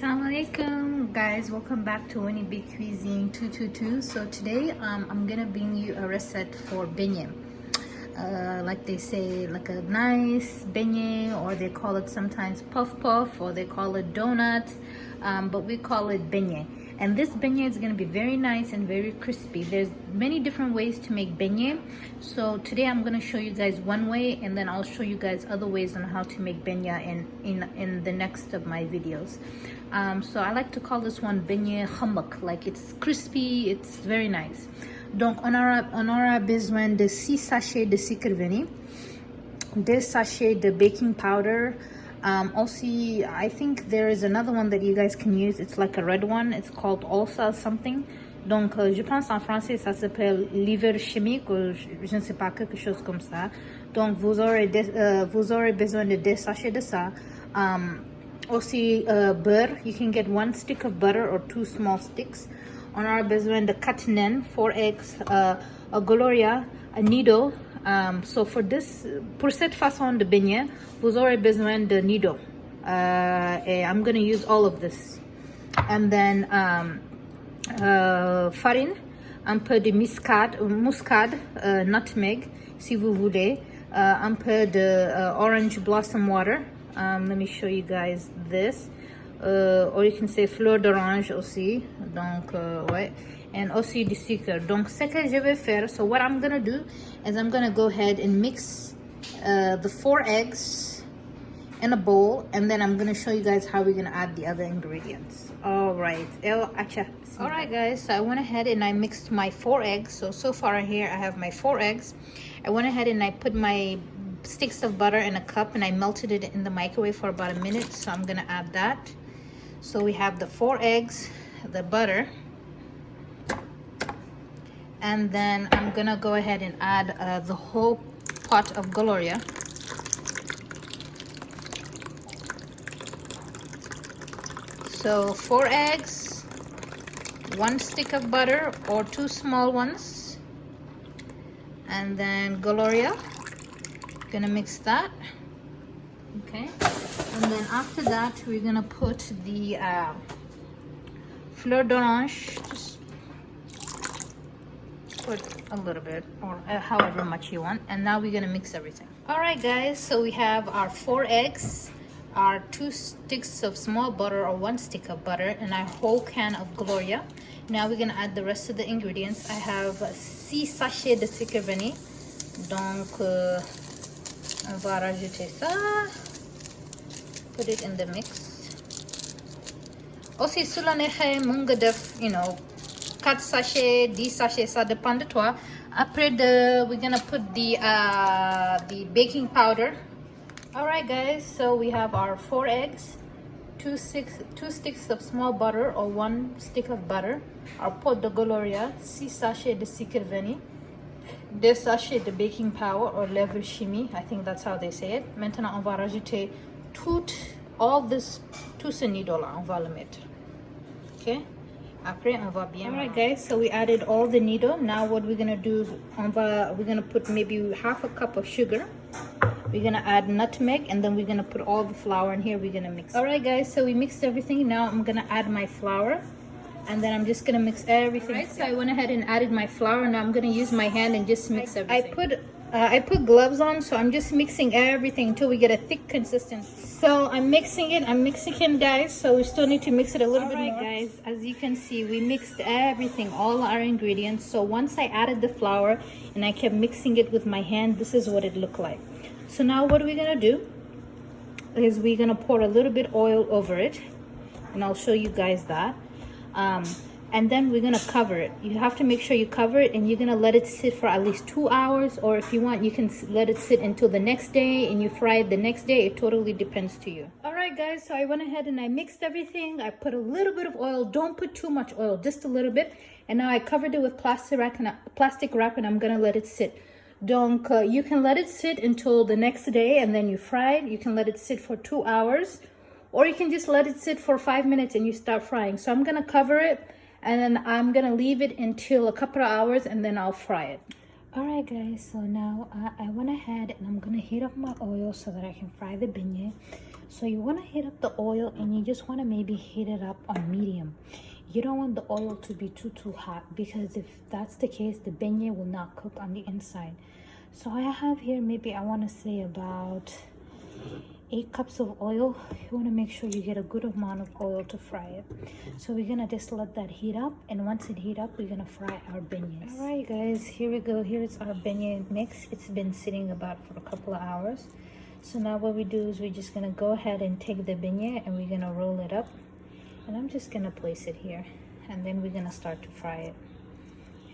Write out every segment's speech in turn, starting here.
Assalamu alaikum guys, welcome back to Wenibik Cuisine 222. So today I'm gonna bring you a recipe for beignet. Like they say, like a nice beignet, or they call it sometimes puff puff, or they call it donut, but we call it beignet. And this beignet is going to be very nice and very crispy. There's many different ways to make beignet, so today I'm going to show you guys one way, and then I'll show you guys other ways on how to make beignet in the next of my videos. So I like to call this one beignet hammock, like it's crispy, it's very nice. Donc on aura besoin de 6 sachets de sucre vanille, 2 sachets de baking powder. Also, I think there is another one that you guys can use. It's like a red one. It's called also something. Donc, je pense en français, ça s'appelle liver chimique, ou je ne sais pas, quelque chose comme ça. Donc, vous aurez besoin de 2 sachets de ça. Aussi, beurre. You can get 1 stick of butter or 2 small sticks. On aura besoin de 4 naines, 4 eggs, a gloria, a nido. So pour cette façon de beignet, vous aurez besoin de nido. And I'm gonna use all of this. And then farine, un peu de muscade, nutmeg, si vous voulez, un peu de orange blossom water. Let me show you guys this. Or you can say fleur d'orange aussi. Donc, ouais. And aussi du sucre. Donc, ce que je vais faire, so what I'm gonna do is I'm gonna go ahead and mix the 4 eggs in a bowl, and then I'm gonna show you guys how we're gonna add the other ingredients. All right. All right, guys. So I went ahead and I mixed my 4 eggs. So far here I have my 4 eggs. I went ahead and I put my sticks of butter in a cup and I melted it in the microwave for about a minute. So I'm gonna add that. So we have the 4 eggs, the butter. And then I'm gonna go ahead and add the whole pot of gloria. So 4 eggs, 1 stick of butter or 2 small ones, and then gloria. Gonna mix that. Okay, and then after that we're gonna put the fleur d'orange. Just put a little bit, or however much you want, and now we're gonna mix everything. All right, guys, so we have our 4 eggs, our 2 sticks of small butter or 1 stick of butter, and our whole can of gloria. Now we're gonna add the rest of the ingredients. I have 6 sachets de sucre vanille, donc on va rajouter ça, put it in the mix. Aussi, si l'on est munga def, 4 sachets, 10 sachets, ça dépend de toi. Après, we're gonna put the baking powder. All right, guys, so we have our 4 eggs, 2 sticks of small butter or 1 stick of butter, our pot de gloria, 6 sachets de sucre vanille, 2 sachets de baking powder or levure chimie, I think that's how they say it. Maintenant, on va rajouter tout ce nido là, on va le mettre. Okay? Après, on va bien. All right, guys, so we added all the nido. Now what we're gonna do is we're gonna put maybe half a cup of sugar. We're gonna add nutmeg, and then we're gonna put all the flour in here. We're gonna mix. All right, guys, so we mixed everything. Now I'm gonna add my flour, and then I'm just gonna mix everything. All right, so I went ahead and added my flour. Now I'm gonna use my hand and just mix everything. I put gloves on, so I'm just mixing everything until we get a thick consistency. So I'm mixing it, guys. So we still need to mix it a little bit more. All right, guys, as you can see, we mixed everything, all our ingredients. So once I added the flour and I kept mixing it with my hand, this is what it looked like. So now what we're gonna do is we're gonna pour a little bit oil over it, and I'll show you guys that. And then we're gonna cover it. You have to make sure you cover it, and you're gonna let it sit for at least 2 hours, or if you want, you can let it sit until the next day and you fry it the next day. It totally depends to you. All right, guys, so I went ahead and I mixed everything. I put a little bit of oil. Don't put too much oil, just a little bit. And now I covered it with plastic wrap, and I'm gonna let it sit. Donc, you can let it sit until the next day, and then you fry it. You can let it sit for 2 hours, or you can just let it sit for 5 minutes and you start frying. So I'm gonna cover it, and then I'm gonna leave it until a couple of hours, and then I'll fry it. All right, guys, so now I went ahead and I'm gonna heat up my oil so that I can fry the beignet. So you want to heat up the oil, and you just want to maybe heat it up on medium. You don't want the oil to be too hot, because if that's the case, the beignet will not cook on the inside. So I have here, maybe I want to say about 8 cups of oil. You want to make sure you get a good amount of oil to fry it. So we're gonna just let that heat up, and once it heat up, we're gonna fry our beignets. All right guys, here we go. Here's our beignet mix. It's been sitting about for a couple of hours. So now what we do is we're just gonna go ahead and take the beignet, and we're gonna roll it up, and I'm just gonna place it here, and then we're gonna start to fry it.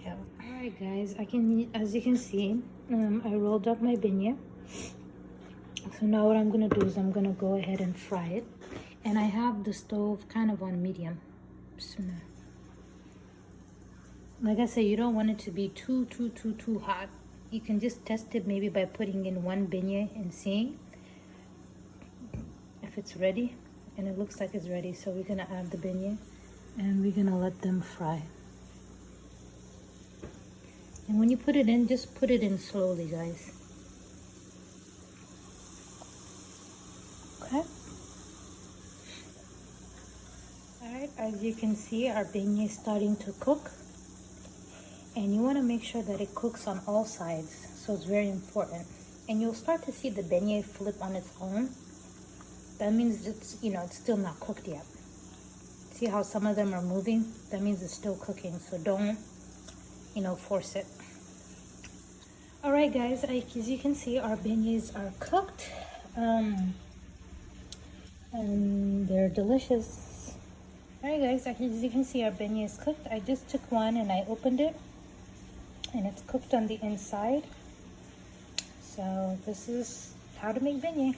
Yeah. All right guys, as you can see, I rolled up my beignet. So now what I'm gonna do is I'm gonna go ahead and fry it, and I have the stove kind of on medium. Like I said, you don't want it to be too hot. You can just test it maybe by putting in 1 beignet and seeing if it's ready, and it looks like it's ready. So we're gonna add the beignet, and we're gonna let them fry. And when you put it in, just put it in slowly, guys. Okay. Alright, as you can see, our beignet is starting to cook. And you want to make sure that it cooks on all sides. So it's very important. And you'll start to see the beignet flip on its own. That means it's, it's still not cooked yet. See how some of them are moving? That means it's still cooking. So don't, force it. Alright guys, as you can see, our beignets are cooked. And they're delicious. Alright guys, as you can see, our beignet is cooked. I just took one and I opened it, and it's cooked on the inside. So this is how to make beignet.